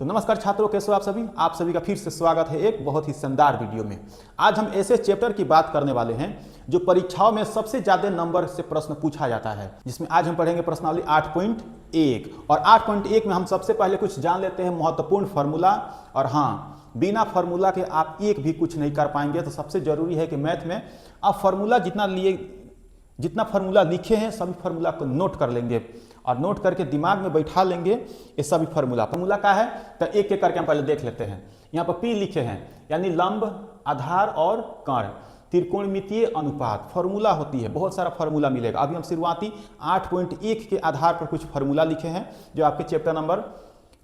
तो नमस्कार छात्रों, कैसे हो आप सभी का फिर से स्वागत है एक बहुत ही शानदार वीडियो में। आज हम ऐसे चैप्टर की बात करने वाले हैं जो परीक्षाओं में सबसे ज्यादा नंबर से प्रश्न पूछा जाता है, जिसमें आज हम पढ़ेंगे प्रश्नावली 8.1। और 8.1 में हम सबसे पहले कुछ जान लेते हैं महत्वपूर्ण फार्मूला। और हाँ, बिना फार्मूला के आप एक भी कुछ नहीं कर पाएंगे। तो सबसे जरूरी है कि मैथ में आप फार्मूला जितना फार्मूला लिखे हैं सभी फार्मूला को नोट कर लेंगे और नोट करके दिमाग में बैठा लेंगे ये सभी फार्मूला का है। तो एक एक करके हम पहले देख लेते हैं। यहाँ पर पी लिखे हैं यानी लंब, आधार और कर्ण, त्रिकोणमितीय अनुपात फार्मूला होती है। बहुत सारा फार्मूला मिलेगा। अभी हम शुरुआती 8.1 के आधार पर कुछ फार्मूला लिखे हैं जो आपके चैप्टर नंबर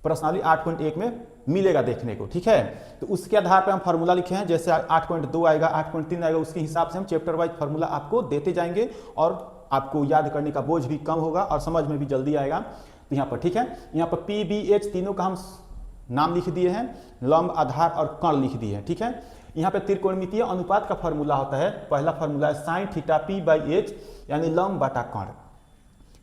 प्रश्नावली 8.1 में मिलेगा देखने को, ठीक है। तो उसके आधार पर हम फार्मूला लिखे हैं। जैसे 8.2 आएगा, 8.3 आएगा, उसके हिसाब से हम चैप्टर वाइज फार्मूला आपको देते जाएंगे और आपको याद करने का बोझ भी कम होगा और समझ में भी जल्दी आएगा। तो यहाँ पर ठीक है, यहाँ पर पी बी एच तीनों का हम नाम लिख दिए हैं, लंब, आधार और कर्ण लिख दिए हैं, ठीक है। यहाँ पे त्रिकोणमितीय अनुपात का फार्मूला होता है। पहला फार्मूला है sine theta P by H यानी लंब बटा कर्ण।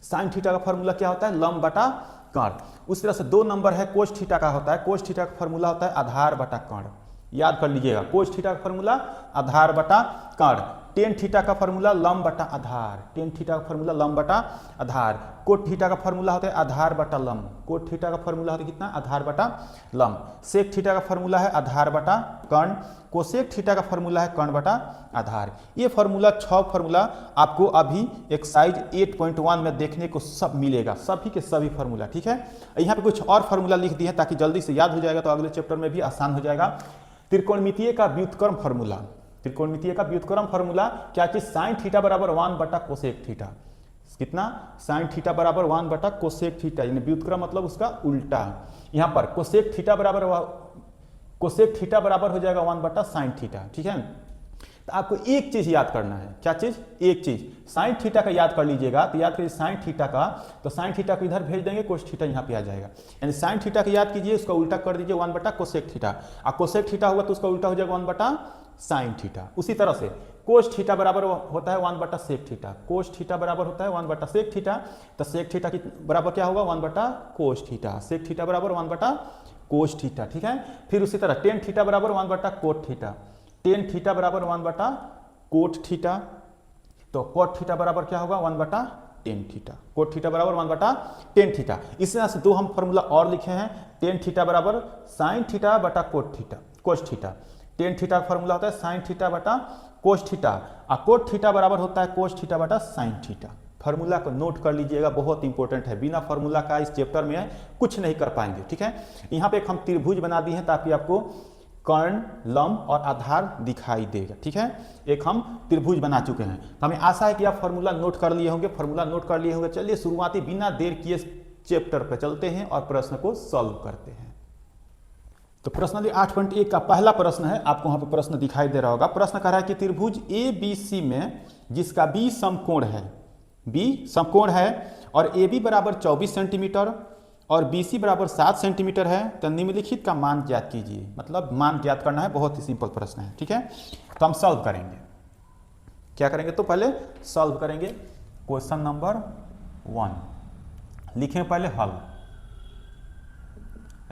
साइन थीटा का फार्मूला क्या होता है? लंब बटा कर्ण। उस तरह से 2 नंबर है कोस थीटा का होता है। कोस थीटा का फार्मूला होता है आधार बटा कर्ण। याद कर लीजिएगा, कोस थीटा का फार्मूला आधार बटा कर्ण। टेन थीटा का फार्मूला लंब बटा आधार। टेन थीटा का फार्मूला लंब बटा आधार। कोट थीटा का फार्मूला होता है आधार बटा लंब। कोट थीटा का फार्मूला होता है कितना? आधार बटा लंब। सेक थीटा का फार्मूला है आधार बटा कर्ण। कोसेक थीटा का फार्मूला है कर्ण बटा आधार। ये फार्मूला 6 फार्मूला आपको अभी एक्सरसाइज 8.1 में देखने को सब मिलेगा, सभी के सभी फार्मूला, ठीक है। यहाँ पे कुछ और फार्मूला लिख दिए हैं ताकि जल्दी से याद हो जाएगा, तो अगले चैप्टर में भी आसान हो जाएगा। त्रिकोणमितीय का व्युत्क्रम फार्मूला। त्रिकोणमितीय का व्युत्क्रम फार्मूला क्या चीज? साइन थीटा बराबर 1 बटा कोसेक थीटा। कितना? साइन थीटा बराबर 1 बटा कोसेक थीटा, यानी व्युत्क्रम मतलब उसका उल्टा। यहाँ पर कोसेक थीटा बराबर हो जाएगा 1 बटा साइन थीटा, ठीक है। तो आपको एक चीज याद करना है। क्या चीज? एक चीज, साइन थीटा का याद कर लीजिएगा। तो याद करिए साइन थीटा का, तो साइन थीटा को इधर भेज देंगे, कोस थीटा यहाँ पे आ जाएगा। यानी साइन थीटा का याद कीजिए, उसका उल्टा कर दीजिए 1 बटा कोसेक थीटा। और कोसेक थीटा होगा तो उसका उल्टा हो जाएगा 1 बटा साइन थीटा। उसी तरह से कोस थीटा बराबर होता है 1 बटा सेक थीटा। कोस थीटा बराबर होता है 1 बटा सेक थीटा। तो सेक थीटा की बराबर क्या होगा? 1 बटा कोस थीटा। सेक थीटा बराबर 1 बटा कोस थीटा, ठीक है। फिर उसी तरह टेन थीटा बराबर 1 बटा कोट थीटा। टेन थीटा बराबर 1 बटा कोट थीटा। तो कोट थीटा बराबर क्या होगा? 1 बटा टेन थीटा। कोट थीटा बराबर 1 बटा टेन थीटा। इस तरह से 2 हम फार्मूला और लिखे हैं। टेन थीटा बराबर साइन थीटा बटा cot theta, cos theta. Tan theta का फार्मूला होता है साइन थीटा बटा कोस थीटा। और कोट थीटा बराबर होता है कोस थीटा बटा साइन थीटा। फार्मूला को नोट कर लीजिएगा, बहुत इंपॉर्टेंट है। बिना फार्मूला का इस चैप्टर में कुछ नहीं कर पाएंगे, ठीक है। यहाँ पे एक हम त्रिभुज बना दिए हैं ताकि आपको कर्ण, लंब और आधार दिखाई देगा, ठीक है। एक हम त्रिभुज बना चुके हैं। तो हमें आशा है कि आप फार्मूला नोट कर लिए होंगे, चलिए शुरुआती बिना देर किए चैप्टर पर चलते हैं और प्रश्न को सॉल्व करते हैं। तो प्रश्नावली 8.1 का पहला प्रश्न है, आपको वहां पर प्रश्न दिखाई दे रहा होगा। प्रश्न कह रहा है कि त्रिभुज ए बी सी में जिसका बी समकोण है, बी समकोण है और ए बी बराबर 24 सेंटीमीटर और बी सी बराबर 7 सेंटीमीटर है, तो निम्नलिखित का मान ज्ञात कीजिए। मतलब मान ज्ञात करना है, बहुत ही सिंपल प्रश्न है, ठीक है। तो हम सॉल्व करेंगे। क्या करेंगे? तो पहले सॉल्व करेंगे। क्वेश्चन नंबर 1 लिखेंगे, पहले हल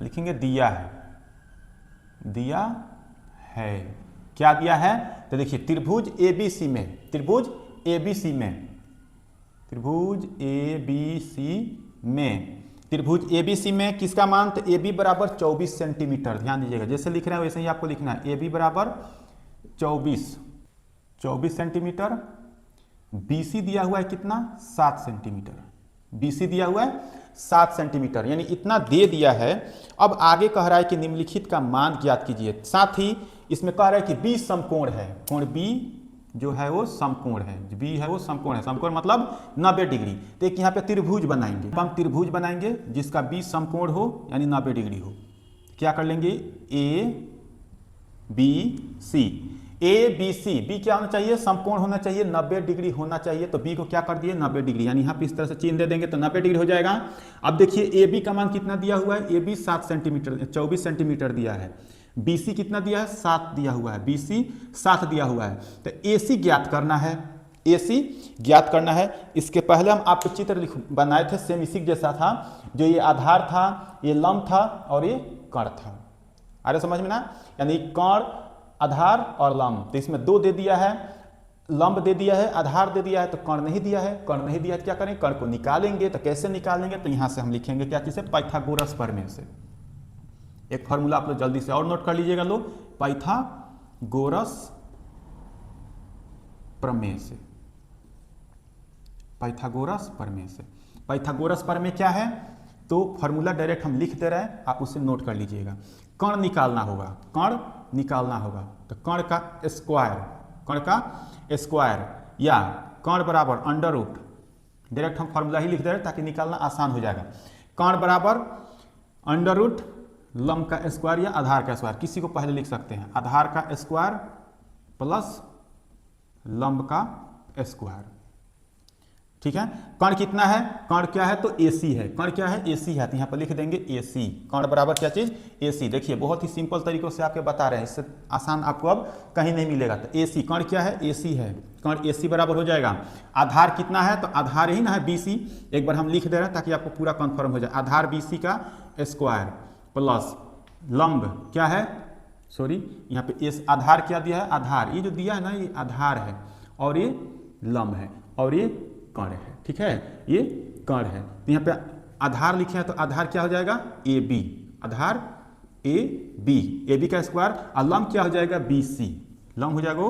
लिखेंगे। दिया है, दिया है, क्या दिया है? तो देखिए त्रिभुज एबीसी में, त्रिभुज एबीसी में, त्रिभुज एबीसी में, त्रिभुज एबीसी में किसका मान? तो ए बी बराबर 24 सेंटीमीटर। ध्यान दीजिएगा, जैसे लिख रहे हैं वैसे ही आपको लिखना है। ए बी बराबर 24 सेंटीमीटर। बी सी दिया हुआ है कितना? 7 सेंटीमीटर। बी सी दिया हुआ है 7 सेंटीमीटर, यानी इतना दे दिया है। अब आगे कह रहा है कि निम्नलिखित का मान ज्ञात कीजिए। साथ ही इसमें कह रहा है कि बी समकोण है। कोण बी जो है वो समकोण है, बी है वो समकोण है। समकोण मतलब 90 डिग्री। तो एक यहाँ पे त्रिभुज बनाएंगे, हम त्रिभुज बनाएंगे जिसका बी समकोण हो यानी 90 डिग्री हो। क्या कर लेंगे? A B C. A B C, B क्या होना चाहिए? समकोण होना चाहिए, 90 डिग्री होना चाहिए। तो बी को क्या कर दिए? 90 डिग्री, यानी यहाँ पे इस तरह से चिन्ह दे देंगे तो 90 डिग्री हो जाएगा। अब देखिए ए बी का मान कितना दिया हुआ है? ए बी 7 सेंटीमीटर, 24 सेंटीमीटर दिया है। बी सी कितना दिया है? 7 दिया हुआ है। बी सी 7 दिया हुआ है। तो ए सी ज्ञात करना है। AC ज्ञात करना है। इसके पहले हम आपको चित्र बनाए थे, सेम इसी जैसा था, जो ये आधार था, ये लंब था और ये कण था। अरे समझ में ना, यानी कण, आधार और लंब। तो इसमें 2 दे दिया है, लंब दे दिया है, आधार दे दिया है, तो कण नहीं दिया है। कण नहीं दिया है तो क्या करें, कण को निकालेंगे। तो कैसे निकालेंगे, तो यहाँ से हम लिखेंगे क्या चीज़ है, पाइथागोरस प्रमेय से। एक फॉर्मूला आप लोग जल्दी से और नोट कर लीजिएगा लोग, पाइथागोरस प्रमेय से। पाइथागोरस प्रमेय से। पाइथागोरस प्रमेय क्या है, तो फॉर्मूला डायरेक्ट हम लिख दे रहे हैं, आप उसे नोट कर लीजिएगा। कण निकालना होगा, कण निकालना होगा, तो कण का स्क्वायर, कण का स्क्वायर या कण बराबर अंडर रूट, डायरेक्ट हम फॉर्मूला ही लिख दे रहे हैं ताकि निकालना आसान हो जाएगा। कण बराबर अंडर रूट लंब का स्क्वायर या आधार का स्क्वायर, किसी को पहले लिख सकते हैं, आधार का स्क्वायर प्लस लंब का स्क्वायर। ठीक है, कण कितना है, कण क्या है, तो AC है। कण क्या है, AC है, तो यहाँ पर लिख देंगे AC। कण बराबर क्या चीज, AC। देखिए बहुत ही सिंपल तरीकों से आपके बता रहे हैं, इससे आसान आपको अब कहीं नहीं मिलेगा। तो AC, कण क्या है, AC है। कण AC बराबर हो जाएगा, आधार कितना है, तो आधार ही ना है BC। एक बार हम लिख दे रहे हैं ताकि आपको पूरा कन्फर्म हो जाए। आधार BC का स्क्वायर प्लस लंब क्या है, सॉरी यहाँ पे इस आधार क्या दिया है, आधार, ये जो दिया है ना ये आधार है और ये लंब है और ये कण है। ठीक है, ये कण है, तो यहाँ पे आधार लिखे हैं तो आधार क्या हो जाएगा, AB, आधार AB, AB का स्क्वायर, और लंब क्या हो जाएगा, BC, लंब हो जाएगा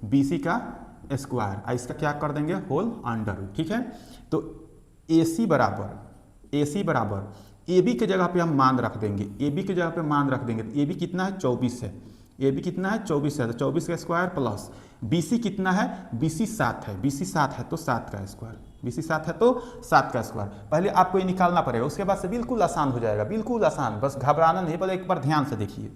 BC का स्क्वायर, इसका क्या कर देंगे, होल अंडर रूट। ठीक है, तो AC बराबर AB के जगह पे हम मान रख देंगे, AB के जगह पे मान रख देंगे, तो AB कितना है, 24 है। AB कितना है, 24 है, तो 24 का स्क्वायर प्लस BC कितना है, BC 7 है, BC 7 है तो 7 का स्क्वायर, BC 7 है तो 7 का स्क्वायर। पहले आपको ये निकालना पड़ेगा, उसके बाद से बिल्कुल आसान हो जाएगा, बिल्कुल आसान, बस घबराना नहीं, पहले एक बार ध्यान से देखिए।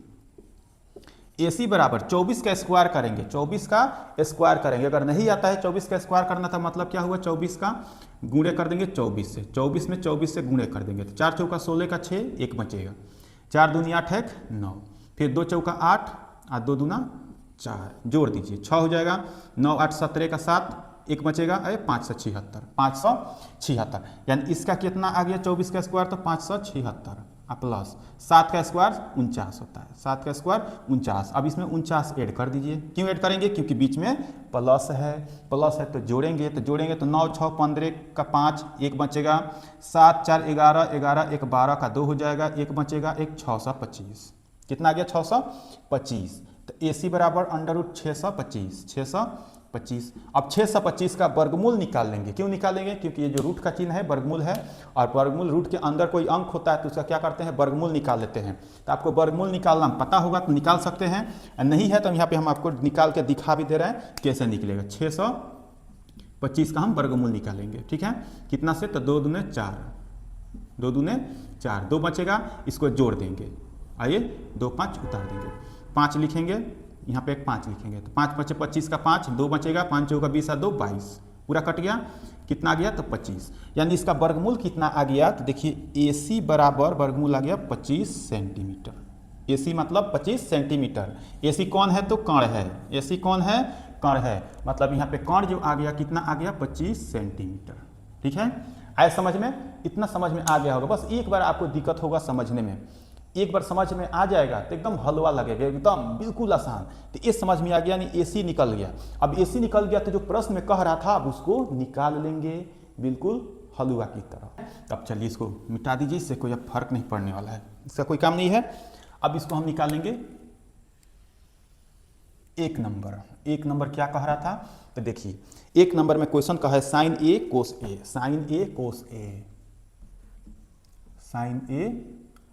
AC बराबर 24 का स्क्वायर करेंगे, 24 का स्क्वायर करेंगे। अगर नहीं आता है 24 का स्क्वायर करना था, मतलब क्या हुआ, 24 का गुणे कर देंगे 24 से, 24 में 24 से गुणे कर देंगे, तो 4 चौका 16 का 6, 1 बचेगा, 4 दूनी 8 1 9, फिर 2 चौका 8 और 2 दूना 4, जोड़ दीजिए 6 हो जाएगा, 9 8 17 का 7, 1 बचेगा, 576, 576, यानी इसका कितना आ गया, 24 का स्क्वायर तो 576 प्लस 7 का स्क्वायर 49 होता है, 7 का स्क्वायर 49। अब इसमें 49 ऐड कर दीजिए, क्यों ऐड करेंगे, क्योंकि बीच में प्लस है तो जोड़ेंगे, तो 9 6 15 का 5, 1 बचेगा, 7 4 11 11 1 12 का 2 हो जाएगा, 1 बचेगा, 1 625, कितना आ गया, 625। तो AC बराबर अंडर रूट 625। अब 625 का वर्गमूल निकाल लेंगे, क्यों निकालेंगे, क्योंकि ये जो रूट का चिन्ह है वर्गमूल है, और वर्गमूल रूट के अंदर कोई अंक होता है तो उसका क्या करते हैं, वर्गमूल निकाल लेते हैं। तो आपको वर्गमूल निकालना पता होगा तो निकाल सकते हैं, नहीं है तो यहाँ पे हम आपको निकाल के दिखा भी दे रहे हैं कैसे निकलेगा। 625 का हम वर्गमूल निकालेंगे। ठीक है, कितना से, तो 2 दूने 4, 2 दूने 4, 2 बचेगा, इसको जोड़ देंगे, आइए 2 5 उतार देंगे, 5 लिखेंगे, यहाँ पे एक 5 लिखेंगे, तो 5 बचे 25 का 5, 2 बचेगा, 5 चौका 20 2 22, पूरा कट गया, कितना आ गया, तो 25। यानी इसका वर्गमूल कितना आ गया, तो देखिए AC बराबर वर्गमूल आ गया 25 सेंटीमीटर। AC मतलब 25 सेंटीमीटर। AC कौन है, तो कण है, AC कौन है, कण है, मतलब यहाँ पे कण जो आ गया कितना आ गया, 25 सेंटीमीटर। ठीक है, आए समझ में, इतना समझ में आ गया होगा, बस एक बार आपको दिक्कत होगा समझने में, एक बार समझ में आ जाएगा तो एकदम हलवा लगेगा, एकदम बिल्कुल आसान। तो ये समझ में आ गया, यानी AC निकल गया। अब AC निकल गया तो जो प्रश्न में कह रहा था अब उसको निकाल लेंगे बिल्कुल हलवा की तरह। अब चलिए इसको मिटा दीजिए, इससे कोई अब फर्क नहीं पड़ने वाला है, इसका कोई काम नहीं है। अब इसको हम निकालेंगे 1 नंबर। 1 नंबर क्या कह रहा था, तो देखिए 1 नंबर में क्वेश्चन का है sine A cos A, sine A cos A, sine A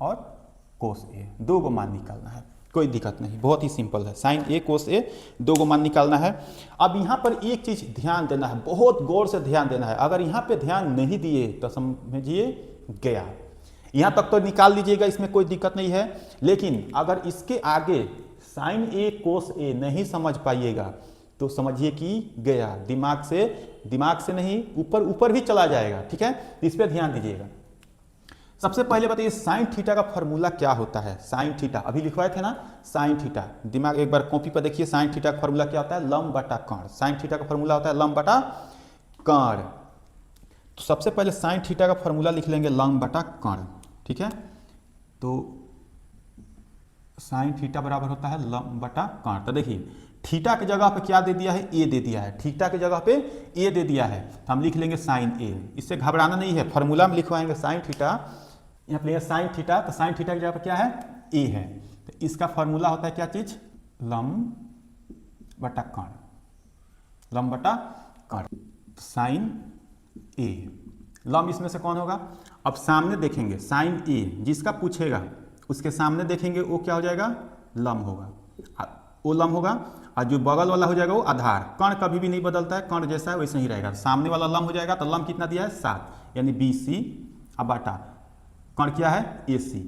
और कोस A, 2 गो मान निकालना है, कोई दिक्कत नहीं, बहुत ही सिंपल है। साइन A कोस A 2 गो मान निकालना है। अब यहाँ पर एक चीज ध्यान देना है, बहुत गौर से ध्यान देना है, अगर यहाँ पे ध्यान नहीं दिए तो समझिए गया। यहाँ तक तो निकाल लीजिएगा, इसमें कोई दिक्कत नहीं है, लेकिन अगर इसके आगे साइन A कोस A नहीं समझ पाइएगा तो समझिए कि गया, दिमाग से नहीं, ऊपर भी चला जाएगा। ठीक है, इस पर ध्यान दीजिएगा। सबसे पहले बताइए साइन थीटा का फॉर्मूला क्या होता है। साइन थीटा अभी लिखवाए थे ना, साइन थीटा दिमाग एक बार कॉपी पर देखिए। साइन थीटा का फॉर्मूला क्या होता है, लंब बटा कर्ण। साइन थीटा का फॉर्मूला होता है लंब बटा कर्ण। तो सबसे पहले साइन थीटा का फॉर्मूला लिख लेंगे लंब बटा कर्ण, ठीक है। तो साइन थीटा बराबर होता है लंब बटा कर्ण। तो देखिए थीटा की जगह पे क्या दे दिया है, ए दे दिया है। थीटा की जगह पे ए दे दिया है तो हम लिख लेंगे साइन ए। इससे घबराना नहीं है, फॉर्मूला में लिखवाएंगे साइन थीटा, यहाँ पे साइन थीटा। तो साइन थीटा की जगह पे क्या है, ए है। तो इसका फॉर्मूला होता है क्या चीज, लंब बटा कर्ण। लंब बटा कर्ण साइन ए। लंब इसमें से कौन होगा, अब सामने देखेंगे साइन ए जिसका पूछेगा उसके सामने देखेंगे वो क्या हो जाएगा, लंब होगा, वो लंब होगा। और जो बगल वाला हो जाएगा वो आधार। कर्ण कभी भी नहीं बदलता है, कर्ण जैसा है वैसे ही रहेगा। सामने वाला लंब हो जाएगा तो लंब कितना दिया है 7, यानी बी सी अब बाटा कर्ण क्या है ए सी,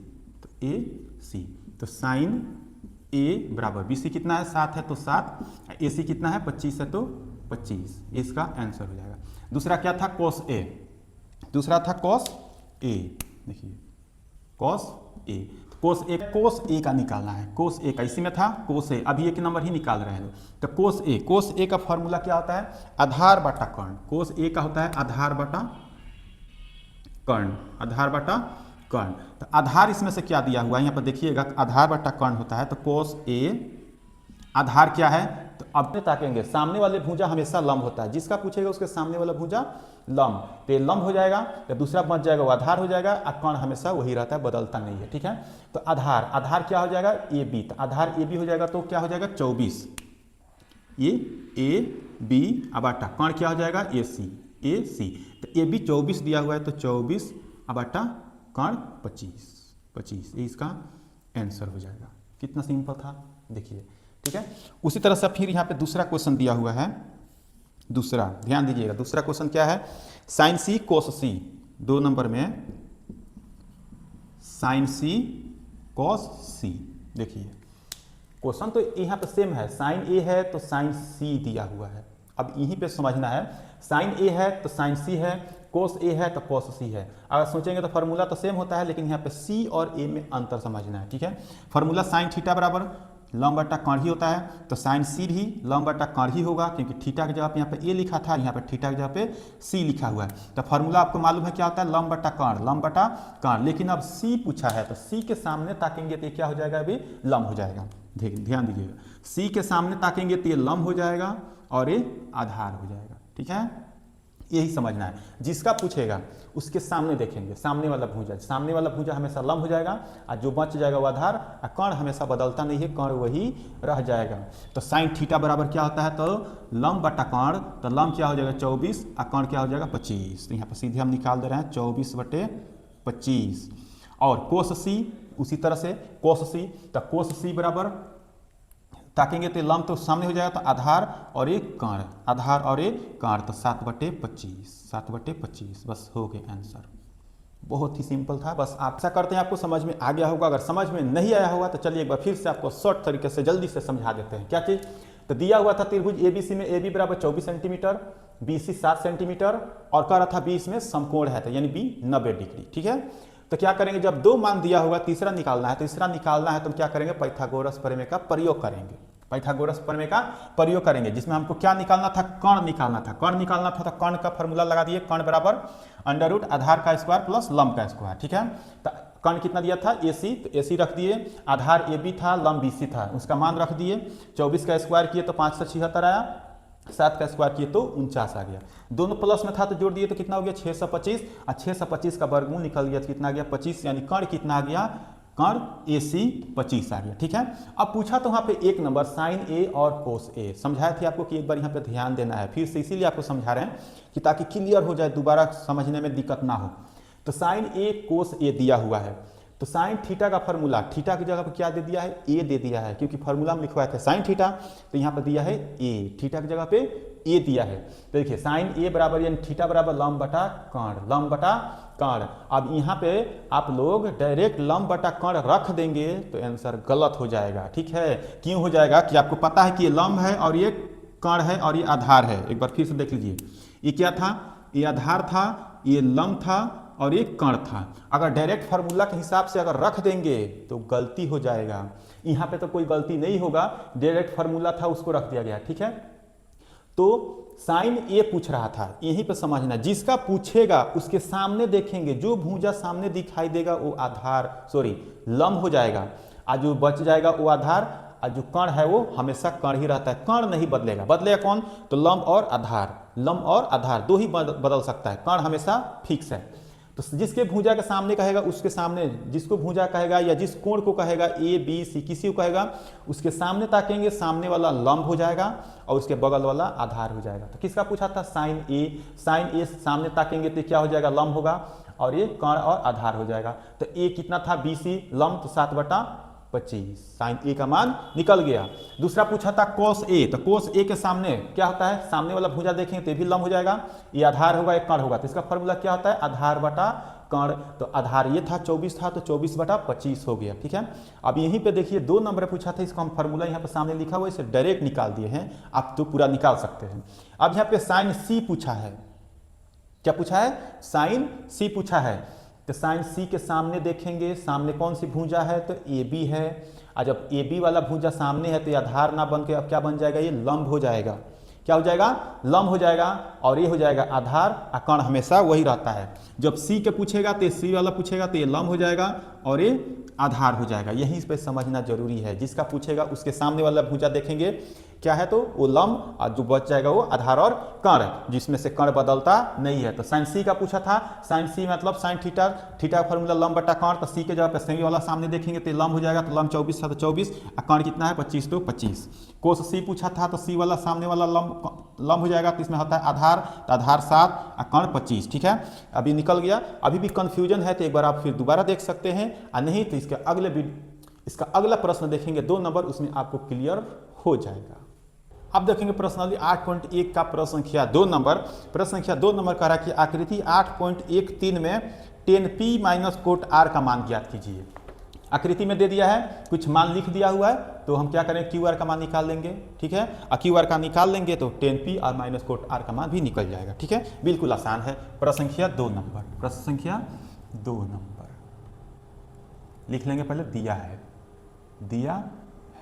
तो ए सी। तो साइन ए बराबर बी सी कितना है 7 है तो 7, ए सी कितना है 25 है तो 25, इसका आंसर हो जाएगा। दूसरा क्या था कोस ए, दूसरा था कोस ए। देखिए कोस ए, कोस ए का निकालना है। कोस ए का इसी में था कोस ए, अभी एक नंबर ही निकाल रहे हैं। तो कोस ए का फॉर्मूला क्या होता है, आधार बटा कर्ण। कोस ए का होता है आधार बटा कर्ण, आधार बटा कर्ण। तो आधार इसमें से क्या दिया हुआ है यहाँ पर देखिएगा, आधार बटा कर्ण होता है। तो कोस ए आधार क्या है, तो अब ताकेंगे सामने वाले भुजा हमेशा लंब होता है, जिसका पूछेगा उसके सामने वाला भुजा लंब, तो ये लंब हो जाएगा। तो दूसरा बच जाएगा वो आधार हो जाएगा, और कर्ण हमेशा वही रहता है, बदलता नहीं है, ठीक है। तो आधार, आधार क्या हो जाएगा ए बी, तो आधार ए बी हो जाएगा तो क्या हो जाएगा 24, ये ए बी अबाटा कर्ण क्या हो जाएगा ए सी। तो ए बी 24 दिया हुआ है तो 24 अबाटा कर्ण 25, ये इसका आंसर हो जाएगा। कितना सिंपल था देखिए, ठीक है। उसी तरह से फिर यहाँ पे दूसरा क्वेश्चन दिया हुआ है। दूसरा ध्यान दीजिएगा, दूसरा क्वेश्चन क्या है, साइन सी कोस सी। 2 नंबर में साइन सी कोस सी। देखिए क्वेश्चन तो यहाँ पे सेम है, साइन ए है तो साइन सी दिया हुआ है। अब यहीं पे समझना है, साइन ए है तो साइन सी है, कोस ए है तो कोस सी है। अगर सोचेंगे तो फॉर्मूला तो सेम होता है, लेकिन यहाँ पे सी और ए में अंतर समझना है, ठीक है। फॉर्मूला साइन थीटा बराबर लंब बटा कर्ण ही होता है, तो साइन सी भी लंब बटा कर्ण ही होगा, क्योंकि थीटा की जगह पे यहाँ पे ए लिखा था, यहाँ पे थीटा की जगह पे सी लिखा हुआ है। तो फॉर्मूला आपको मालूम है क्या होता है, लंब बटा कर्ण, लंब बटा कर्ण। लेकिन अब सी पूछा है तो सी के सामने ताकेंगे तो ये क्या हो जाएगा, अभी लंब हो जाएगा। ध्यान दीजिएगा, सी के सामने ताकेंगे तो ये लंब हो जाएगा और ये आधार हो जाएगा, ठीक है। यही समझना है, जिसका पूछेगा उसके सामने देखेंगे, सामने वाला भुजा, सामने वाला भुजा हमेशा लंब हो जाएगा, और जो बच जाएगा वो आधार। और कर्ण हमेशा बदलता नहीं है, कर्ण वही रह जाएगा। तो साइन थीटा बराबर क्या होता है, तो लंब बटा कर्ण। तो लंब क्या हो जाएगा 24 और कर्ण क्या हो जाएगा 25। तो यहाँ पर सीधे हम निकाल दे रहे हैं 24/25। और कोस सी उसी तरह से कोस सी, तो कोस सी बराबर ताकेंगे तो लंब तो सामने हो जाएगा, तो आधार और एक कर्ण, आधार और एक कर्ण, तो 7/25, 7/25। बस हो गए आंसर। बहुत ही सिंपल था। बस आप ऐसा करते हैं आपको समझ में आ गया होगा। अगर समझ में नहीं आया होगा तो चलिए एक बार फिर से आपको शॉर्ट तरीके से जल्दी से समझा देते हैं। क्या चीज़, तो दिया हुआ था त्रिभुज एबीसी में ए बी बराबर 24 सेंटीमीटर, बी सी 7 सेंटीमीटर, और कह रहा था बीच में समकोण है, तो यानी बी 90 डिग्री, ठीक है। तो क्या करेंगे, जब 2 मान दिया होगा तीसरा निकालना है, तीसरा निकालना है तो हम क्या करेंगे, पाइथागोरस प्रमेय का प्रयोग करेंगे। पाइथागोरस प्रमेय का प्रयोग करेंगे, जिसमें हमको क्या निकालना था, कर्ण निकालना था। कर्ण निकालना था तो कर्ण का फॉर्मूला लगा दिए, कर्ण बराबर अंडर रूट आधार का स्क्वायर प्लस लंब का स्क्वायर, ठीक है। तो कर्ण कितना दिया था ए सी, तो ए सी रख दिए, आधार ए बी था, लंब बी सी था, उसका मान रख दिए। 24 का स्क्वायर किए तो 576 आया, 7 का स्क्वायर किए तो 49 आ गया। दोनों प्लस में था तो जोड़ दिए तो कितना हो गया 625, और 625 का वर्गमूल निकल गया तो कितना आ गया 25, यानी कर्ण कितना आ गया, कर्ण ए सी 25 आ गया, ठीक है। अब पूछा तो वहाँ पे एक नंबर साइन ए और कोस ए, समझाया थे आपको कि एक बार यहाँ पे ध्यान देना है, फिर से इसीलिए आपको समझा रहे हैं कि ताकि क्लियर हो जाए, दोबारा समझने में दिक्कत ना हो। तो साइन ए कोस ए दिया हुआ है, तो साइन थीटा का फॉर्मूला, थीटा की जगह पर क्या दे दिया है, ए दे दिया है, क्योंकि फॉर्मूला में लिखवाए थे साइन थीटा, तो यहाँ पर दिया है ए, थीटा की जगह पे ए दिया है। तो देखिए साइन ए बराबर यानी थीटा बराबर लंब बटा कर्ण, लंब बटा कर्ण। अब यहाँ पे आप लोग डायरेक्ट लंब बटा कर्ण रख देंगे तो आंसर गलत हो जाएगा, ठीक है। क्यों हो जाएगा कि आपको पता है कि ये लंब है और ये कर्ण है और ये आधार है। एक बार फिर से देख लीजिए, ये क्या था, ये आधार था, ये लंब था, और ये कण था। अगर डायरेक्ट फार्मूला के हिसाब से अगर रख देंगे तो गलती हो जाएगा। यहाँ पे तो कोई गलती नहीं होगा, डायरेक्ट फार्मूला था उसको रख दिया गया, ठीक है। तो साइन ए पूछ रहा था, यहीं पे समझना, जिसका पूछेगा उसके सामने देखेंगे, जो भुजा सामने दिखाई देगा वो आधार लंब हो जाएगा, और जो बच जाएगा वो आधार, और जो कण है वो हमेशा कण ही रहता है, कण नहीं बदलेगा। बदलेगा कौन? तो लंब और आधार, लंब और आधार दो ही बदल सकता है, कण हमेशा फिक्स है। तो जिसके भुजा के सामने कहेगा उसके सामने, जिसको भुजा कहेगा या जिस कोण को कहेगा ए बी सी किसी को कहेगा, उसके सामने ताकेंगे, सामने वाला लंब हो जाएगा और उसके बगल वाला आधार हो जाएगा। तो किसका पूछा था? साइन ए सामने ताकेंगे तो क्या हो जाएगा? लंब होगा, और ये कण और आधार हो जाएगा। तो ए कितना था? BC लंब, तो 7/25, साइन ए का मान निकल गया। दूसरा पूछा था कोस ए, तो कोस ए के सामने क्या होता है? सामने वाला भुजा देखेंगे तो ये भी लंब हो जाएगा, ये आधार होगा, एक कण होगा, तो इसका फॉर्मूला क्या होता है? आधार बटा कण। तो आधार ये था 24 था, तो 24/25 हो गया, ठीक है। अब यहीं पे देखिए 2 नंबर पूछा था, इसको हम फॉर्मूला यहाँ पे सामने लिखा हुआ, इसे डायरेक्ट निकाल दिए हैं, आप तो पूरा निकाल सकते हैं। अब यहाँ पे साइन सी पूछा है, क्या पूछा है? साइन सी पूछा है। तो साइन सी के सामने देखेंगे, सामने कौन सी भुजा है? तो ए बी है, और जब ए बी वाला भुजा सामने है तो ये आधार ना बन के अब क्या बन जाएगा? ये लंब हो जाएगा। क्या हो जाएगा? लंब हो जाएगा, और ये हो जाएगा आधार, और कण हमेशा वही रहता है। जब सी के पूछेगा तो सी वाला पूछेगा तो ये लंब हो जाएगा और ये आधार हो जाएगा। यहीं पे समझना जरूरी है, जिसका पूछेगा उसके सामने वाला भुजा देखेंगे क्या है तो वो लंब, और जो बच जाएगा वो आधार और कण, जिसमें से कण बदलता नहीं है। तो साइन सी का पूछा था, साइन सी मतलब साइन थीटा, थीटा का फॉर्मूला लंब बटा कण, तो सी के जगह पे सेमी वाला सामने देखेंगे तो लंब हो जाएगा, तो लंब 24 था तो 24, और कण कितना है? 25 तो 25। कोस सी पूछा था, तो सी वाला सामने वाला लंब हो जाएगा, तो इसमें होता है आधार, तो आधार 7 और कण 25, ठीक है। अभी निकल गया। अभी भी कंफ्यूजन है तो एक बार आप फिर दोबारा देख सकते हैं, और नहीं तो इसका अगला प्रश्न देखेंगे 2 नंबर, उसमें आपको क्लियर हो जाएगा। अब देखेंगे प्रश्नावली 8.1 का प्रश्न संख्या 2 नंबर। प्रश्न संख्या 2 नंबर कह रहा है कि आकृति 8.13 में 10p माइनस कोट r का मान ज्ञात कीजिए। आकृति में दे दिया है, कुछ मान लिख दिया हुआ है, तो हम क्या करें? QR का मान निकाल लेंगे, ठीक है। और QR का निकाल लेंगे तो 10p और माइनस कोट r का मान भी निकल जाएगा, ठीक है। बिल्कुल आसान है। प्रश्न संख्या 2 नंबर, प्रश्न संख्या 2 नंबर लिख लेंगे। पहले दिया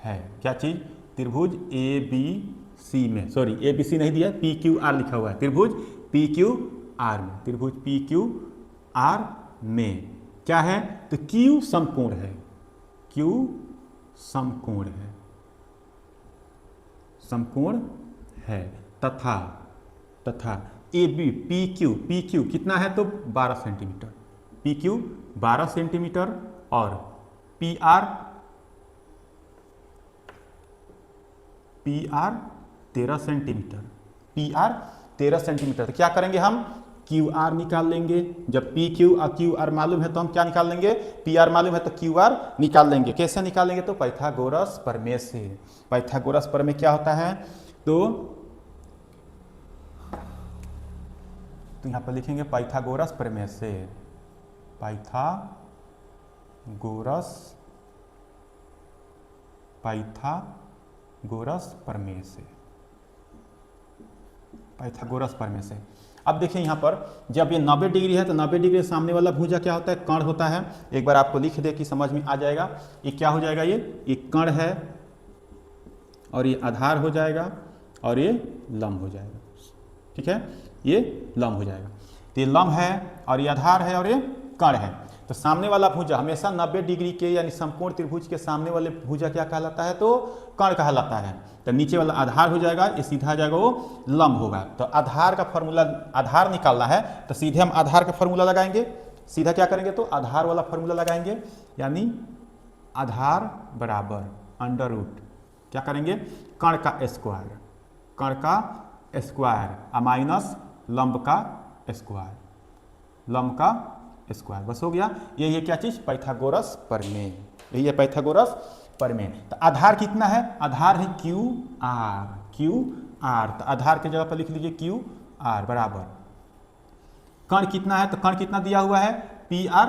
है क्या चीज? त्रिभुज ABC में, ABC नहीं दिया, PQR लिखा हुआ है, त्रिभुज PQR में, त्रिभुज PQR में क्या है? तो Q समकोण है, Q समकोण है, समकोण है, तथा AB PQ कितना है? तो 12 सेंटीमीटर, PQ 12 सेंटीमीटर और PR 13 सेंटीमीटर, PR 13 सेंटीमीटर। तो क्या करेंगे हम? QR निकाल लेंगे। जब PQ और QR मालूम है तो हम क्या निकाल लेंगे? PR मालूम है तो QR निकाल लेंगे। कैसे निकालेंगे? तो पाइथागोरस प्रमेय से। पाइथागोरस प्रमेय क्या होता है? तो यहाँ पर लिखेंगे पाइथागोरस प्रमेय से, पाइथागोरस प्रमेय से, पाइथागोरस प्रमेय से। अब देखिए यहाँ पर जब ये 90 डिग्री है तो 90 डिग्री सामने वाला भुजा क्या होता है? कण होता है। एक बार आपको लिख दे कि समझ में आ जाएगा। ये क्या हो जाएगा? ये कण है, और ये आधार हो जाएगा, और ये लंब हो जाएगा, ठीक है। ये लंब हो जाएगा, तो ये लंब है और ये आधार है और ये कण है। तो सामने वाला भुजा हमेशा 90 डिग्री के यानी समकोण त्रिभुज के सामने वाले भुजा क्या कहलाता है? तो कण कहलाता है। तो नीचे वाला आधार हो जाएगा, ये सीधा जाएगा वो लंब होगा। तो आधार का फॉर्मूला, आधार निकालना है तो सीधे हम आधार का फॉर्मूला लगाएंगे। सीधा क्या करेंगे? तो आधार वाला फॉर्मूला लगाएंगे, यानी आधार बराबर अंडर रूट क्या करेंगे? कण का स्क्वायर, कण का स्क्वायर माइनस लंब का स्क्वायर, लंब का स्क्वायर, बस हो गया। ये क्या चीज? पाइथागोरस प्रमेय, यही है पाइथागोरस प्रमेय। तो आधार कितना है? आधार है QR। तो आधार के जगह पर लिख लीजिए QR बराबर कण कितना है? तो कण कितना दिया हुआ है? PR।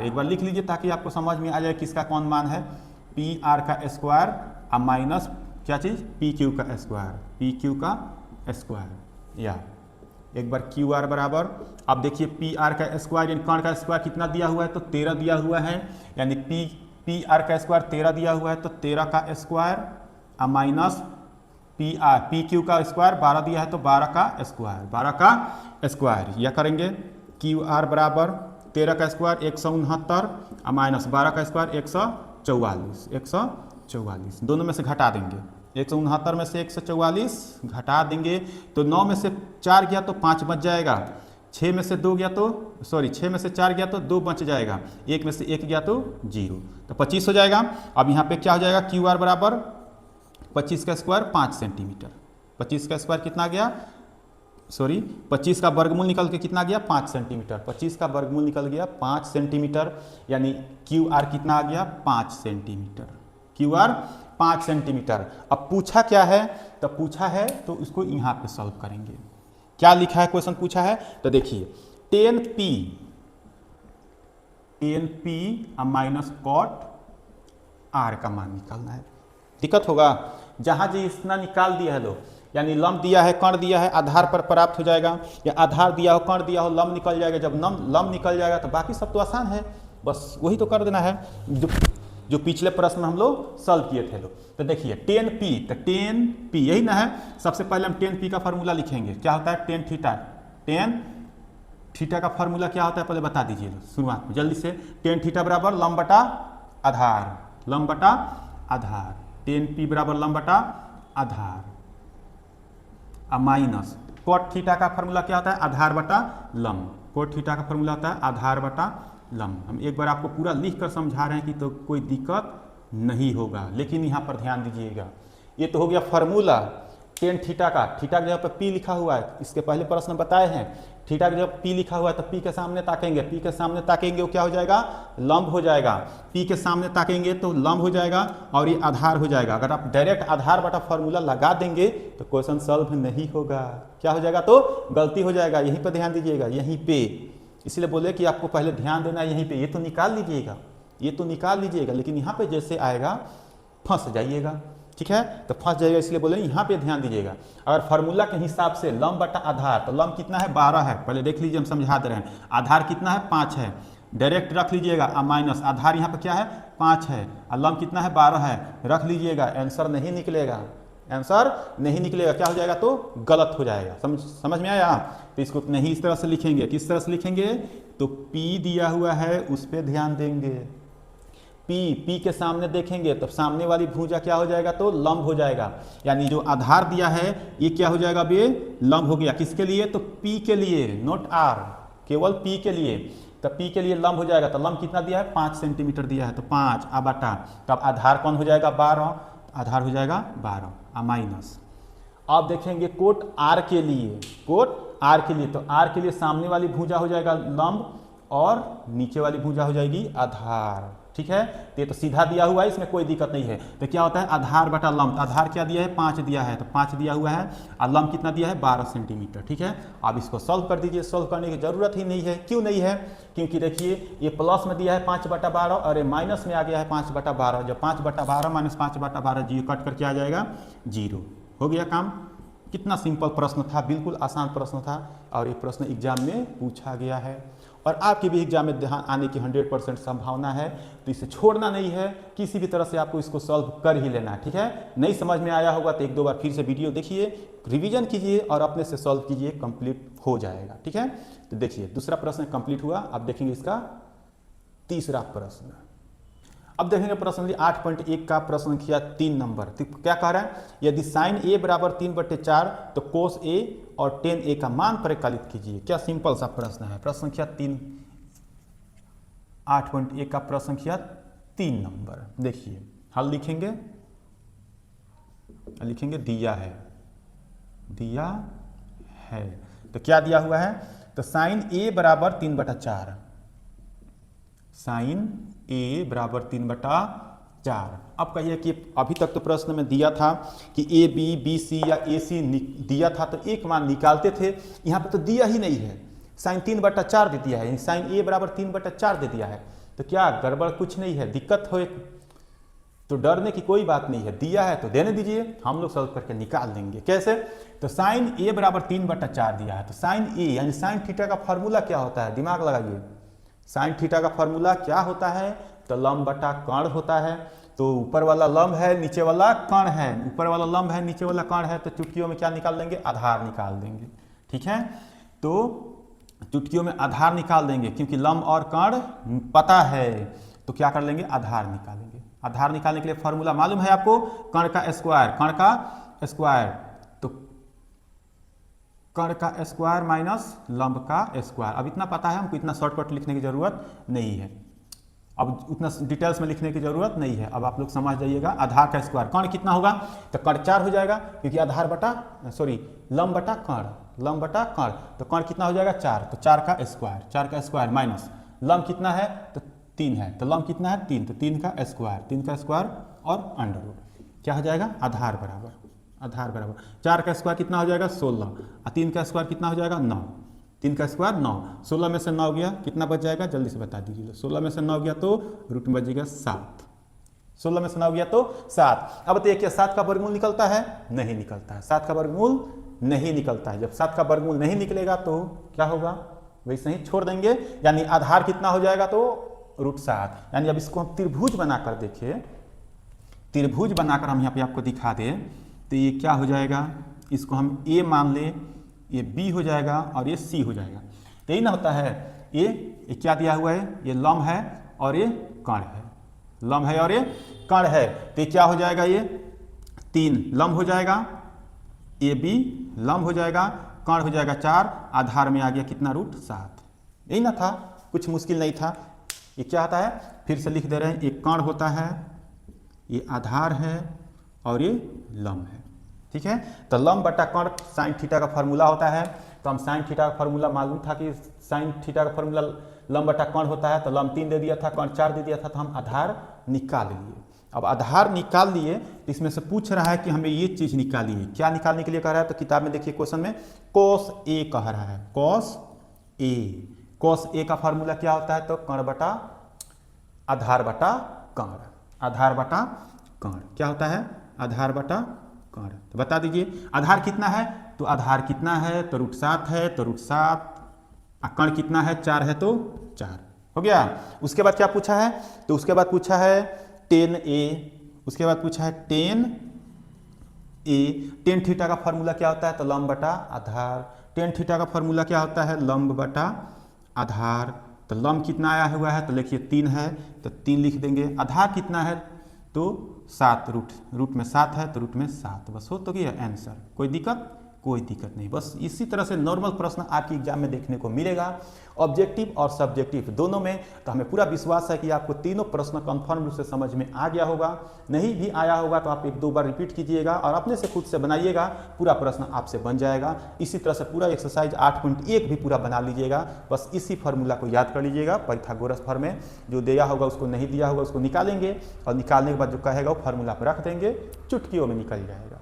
एक बार लिख लीजिए ताकि आपको समझ में आ जाए किसका कौन मान है। PR का स्क्वायर और माइनस क्या चीज? PQ का स्क्वायर, PQ का स्क्वायर या एक बार क्यू आर बराबर, अब देखिए पी आर का स्क्वायर यानी कर्ण का स्क्वायर कितना दिया हुआ है, तो 13 दिया हुआ है, यानी पी आर का स्क्वायर 13 दिया हुआ है, तो 13 का स्क्वायर माइनस पी क्यू का स्क्वायर 12 दिया है, तो 12 का स्क्वायर, 12 का स्क्वायर, यह करेंगे क्यू आर बराबर 13 का स्क्वायर 169 माइनस 12 का स्क्वायर 144, दोनों में से घटा देंगे, 169 में से 144 घटा देंगे तो 9 में से 4 गया तो 5 बच जाएगा, 6 में से 2 गया तो 6 में से 4 गया तो 2 बच जाएगा, 1 में से 1 गया तो 0, तो 25 हो जाएगा। अब यहाँ पे क्या हो जाएगा, क्यू आर बराबर 25 का स्क्वायर 5 सेंटीमीटर, 25 का स्क्वायर कितना गया, 25 का वर्गमूल निकल के कितना गया 5 सेंटीमीटर, 25 का वर्गमूल निकल गया 5 सेंटीमीटर, यानी क्यू आर कितना आ गया 5 सेंटीमीटर, क्यू आर 5 सेंटीमीटर। अब पूछा क्या है, तो पूछा है तो इसको यहाँ पे सॉल्व करेंगे। क्या लिखा है, क्वेश्चन पूछा है, तो देखिए 10p माइनस कॉट आर का मान निकालना है। दिक्कत होगा, जहां जी इतना निकाल दिया है लो, यानी लंब दिया है कर्ण दिया है आधार पर प्राप्त हो जाएगा, या आधार दिया हो कर्ण दिया हो लंब निकल जाएगा। जब लंब निकल जाएगा तो बाकी सब तो आसान है, बस वही तो कर देना है जो पिछले प्रश्न में हम लोग सॉल्व किए थे। तो देखिए 10p, तो 10p यही ना है, सबसे पहले हम 10p का फार्मूला लिखेंगे। क्या होता है, टेन थीटा का फार्मूला क्या होता है पहले बता दीजिए शुरुआत में जल्दी से। टेन थीटा बराबर लंब बटा आधार, 10p बराबर लंब बटा आधार, माइनस कोट थीटा का फार्मूला क्या होता है, आधार बटा लंब, कोट थीटा का फार्मूला होता है आधार बटा लंब। हम एक बार आपको पूरा लिख कर समझा रहे हैं कि तो कोई दिक्कत नहीं होगा, लेकिन यहाँ पर ध्यान दीजिएगा, ये तो हो गया फार्मूला टेन थीटा का, थीटा की जगह पर पी लिखा हुआ है, इसके पहले प्रश्न बताए हैं, थीटा की जगह पी लिखा हुआ है तो पी के सामने ताकेंगे, पी के सामने ताकेंगे वो क्या हो जाएगा, लंब हो जाएगा, पी के सामने ताकेंगे तो लंब हो जाएगा और ये आधार हो जाएगा। अगर आप डायरेक्ट आधार बटा फॉर्मूला लगा देंगे तो क्वेश्चन सॉल्व नहीं होगा, क्या हो जाएगा, तो गलती हो जाएगा। यहीं पर ध्यान दीजिएगा, यहीं पे, इसलिए बोले कि आपको पहले ध्यान देना है यहीं पे, ये तो निकाल लीजिएगा, लेकिन यहाँ पे जैसे आएगा फंस जाइएगा, ठीक है, तो फंस जाएगा, इसलिए बोले यहाँ पे ध्यान दीजिएगा। अगर फार्मूला के हिसाब से लंब बटा आधार, तो लंब कितना है 12 है, पहले देख लीजिए हम समझा दे रहे हैं, आधार कितना है 5 है, डायरेक्ट रख लीजिएगा, माइनस आधार यहाँ पे क्या है 5 है और लंब कितना है 12 है, रख लीजिएगा, आंसर नहीं निकलेगा, क्या हो जाएगा, तो गलत हो जाएगा। समझ में आया, तो इसको नहीं इस तरह से लिखेंगे, किस तरह से लिखेंगे, तो P दिया हुआ है उस पर ध्यान देंगे, P के सामने देखेंगे तो सामने वाली भुजा क्या हो जाएगा, तो लंब हो जाएगा, यानी जो आधार दिया है ये क्या हो जाएगा, अब ये लंब हो गया, किसके लिए, तो P के लिए, नोट R, केवल P के लिए, तो P के लिए लंब हो जाएगा, तो लंब कितना दिया है 5 सेंटीमीटर दिया है, तो 5 बटा, तब आधार कौन हो जाएगा 12, आधार हो जाएगा 12 माइनस। अब देखेंगे कोट R के लिए, तो R के लिए सामने वाली भुजा हो जाएगा लंब और नीचे वाली भुजा हो जाएगी आधार, ठीक है, तो ये तो सीधा दिया हुआ है, इसमें कोई दिक्कत नहीं है। तो क्या होता है आधार बटा लंब, आधार क्या दिया है 5 दिया है, तो 5 दिया हुआ है और लंब कितना दिया है 12 सेंटीमीटर, ठीक है। अब इसको सॉल्व कर दीजिए, सॉल्व करने की जरूरत ही नहीं है, क्यों नहीं है, क्योंकि देखिए ये प्लस में दिया है 5/12 और ये माइनस में आ गया है 5/12, जब 5/12 माइनस 5/12 जीरो कट करके आ जाएगा 0, हो गया काम। कितना सिंपल प्रश्न था, बिल्कुल आसान प्रश्न था और ये प्रश्न एग्जाम में पूछा गया है और आपके भी एग्जाम में ध्यान आने की 100% संभावना है, तो इसे छोड़ना नहीं है, किसी भी तरह से आपको इसको सॉल्व कर ही लेना है, ठीक है। नहीं समझ में आया होगा तो 1-2 बार फिर से वीडियो देखिए, रिवीजन कीजिए और अपने से सॉल्व कीजिए, कंप्लीट हो जाएगा, ठीक है। तो देखिए दूसरा प्रश्न कंप्लीट हुआ, अब देखेंगे इसका तीसरा प्रश्न। अब देखेंगे प्रश्न 8.1 का प्रश्न संख्या 3 नंबर, तो क्या कह रहा है, यदि साइन ए बराबर 3/4 तो कोस ए और टेन ए का मान परिकलित कीजिए। क्या सिंपल सा प्रश्न है, प्रश्न संख्या 3, 8.1 का प्रश्न संख्या 3 नंबर। देखिए हल लिखेंगे दिया है, तो क्या दिया हुआ है, तो साइन ए बराबर 3/4, साइन ए बराबर 3/4। अब कहिए कि अभी तक तो प्रश्न में दिया था कि ए बी सी या ए सी दिया था तो एक मान निकालते थे, यहाँ पे तो दिया ही नहीं है, साइन 3/4 दे दिया है, साइन ए बराबर 3/4 दे दिया है, तो क्या गड़बड़ कुछ नहीं है, दिक्कत हो एक, तो डरने की कोई बात नहीं है, दिया है तो देने दीजिए, हम लोग सॉल्व करके निकाल देंगे। कैसे? तो साइन ए बराबर 3/4 दिया है, तो साइन ए यानी साइन थीटा का फॉर्मूला क्या होता है, दिमाग लगाइए। साइन थीटा का फॉर्मूला क्या होता है? तो लंब बटा कर्ण होता है। तो ऊपर वाला लंब है, नीचे वाला कर्ण है, ऊपर वाला लंब है, नीचे वाला कर्ण है, तो चुटकियों में क्या निकाल देंगे? आधार निकाल देंगे। ठीक है, तो चुटकियों में आधार निकाल देंगे, क्योंकि लंब और कर्ण पता है, तो क्या कर लेंगे? आधार निकालेंगे। आधार निकालने के लिए फॉर्मूला मालूम है आपको, कर्ण का स्क्वायर, तो कर्ण का स्क्वायर माइनस लंब का स्क्वायर। अब इतना पता है हमको, इतना शॉर्टकट लिखने की जरूरत नहीं है, अब उतना डिटेल्स में लिखने की जरूरत नहीं है। अब आप लोग समझ जाइएगा, आधार का स्क्वायर, कर्ण कितना होगा? तो कर्ण 4 हो जाएगा, क्योंकि आधार बटा लंब बटा कर्ण, तो कर्ण कितना हो जाएगा? 4, तो 4 का स्क्वायर माइनस लंब कितना है? तो 3 है, तो लंब कितना है? 3, तो 3 का स्क्वायर और अंडर रूट, क्या हो जाएगा? आधार बराबर 4 का स्क्वायर कितना हो जाएगा? 16, और 3 का स्क्वायर कितना हो जाएगा? 9, 3 का स्क्वायर 9, 16 में से 9 गया, कितना बच जाएगा? जल्दी से बता दीजिए। 16 में से 9 गया तो रूट में बचेगा 7, 16 में से 9 गया तो 7। अब देखिए 7 का वर्गमूल निकलता है? नहीं निकलता है, 7 का वर्गमूल नहीं निकलता है। जब 7 का वर्गमूल नहीं निकलेगा तो क्या होगा? वैसे ही छोड़ देंगे, यानी आधार कितना हो जाएगा? तो √7। यानी अब इसको हम त्रिभुज बनाकर देखिए, त्रिभुज बनाकर हम यहाँ पे आपको दिखा दें, तो ये क्या हो जाएगा? इसको हम ए मान लें, ये बी हो जाएगा और ये सी हो जाएगा। तो यही ना होता है, ये क्या दिया हुआ है? ये लंब है और ये कर्ण है, लंब है और ये कर्ण है, तो ये क्या हो जाएगा? ये 3 लंब हो जाएगा, ए बी लंब हो जाएगा, कर्ण हो जाएगा 4, आधार में आ गया कितना? √7। यही ना था, कुछ मुश्किल नहीं था। ये क्या आता है? फिर से लिख दे रहे हैं, एक कर्ण होता है, ये आधार है और ये लंब है। ठीक है, तो लंब बटा कर्ण साइन थीटा का फॉर्मूला होता है। तो हम साइन थीटा का फॉर्मूला मालूम था कि साइन थीटा का फॉर्मूला लंब बटा कर्ण होता है, तो लंब 3 दे दिया था, कर्ण 4 दे दिया था, तो हम आधार निकाल लिए। अब आधार निकाल लिए, तो इसमें से पूछ रहा है कि हमें ये चीज निकाली है। क्या निकालने के लिए कह रहा है? तो किताब में देखिए क्वेश्चन में cos A कह रहा है, cos A का फॉर्मूला क्या होता है? तो कर्ण बटा आधार बटा कर्ण, क्या होता है? आधार बटा कर्ण। तो बता दीजिए आधार कितना है? तो आधार कितना है? तो √7 है, तो √7, कर्ण कितना है? 4 है, तो 4 हो गया। उसके बाद क्या पूछा है? तो उसके बाद पूछा है tan A, उसके बाद पूछा है tan A। tan थीटा का फॉर्मूला क्या होता है? तो लंब बटा आधार। tan थीटा का फॉर्मूला क्या होता है? लंब बटा आधार। तो लंब कितना आया हुआ है? तो देखिए 3 है, तो 3 लिख देंगे। आधार कितना है? तो 7, रूट में 7 है, तो रूट में 7, बस हो तो गया आंसर। कोई दिक्कत नहीं। बस इसी तरह से नॉर्मल प्रश्न आपकी एग्जाम में देखने को मिलेगा, ऑब्जेक्टिव और सब्जेक्टिव दोनों में। तो हमें पूरा विश्वास है कि आपको तीनों प्रश्न कंफर्म रूप से समझ में आ गया होगा। नहीं भी आया होगा तो आप 1-2 बार रिपीट कीजिएगा और अपने से खुद से बनाइएगा, पूरा प्रश्न आपसे बन जाएगा। इसी तरह से पूरा एक्सरसाइज 8.1 भी पूरा बना लीजिएगा। बस इसी फार्मूला को याद कर लीजिएगा, पाइथागोरस फॉर्म में जो दिया होगा उसको, नहीं दिया होगा उसको निकालेंगे, और निकालने के बाद जो कहेगा वो फार्मूला पर रख देंगे, चुटकियों में निकल जाएगा।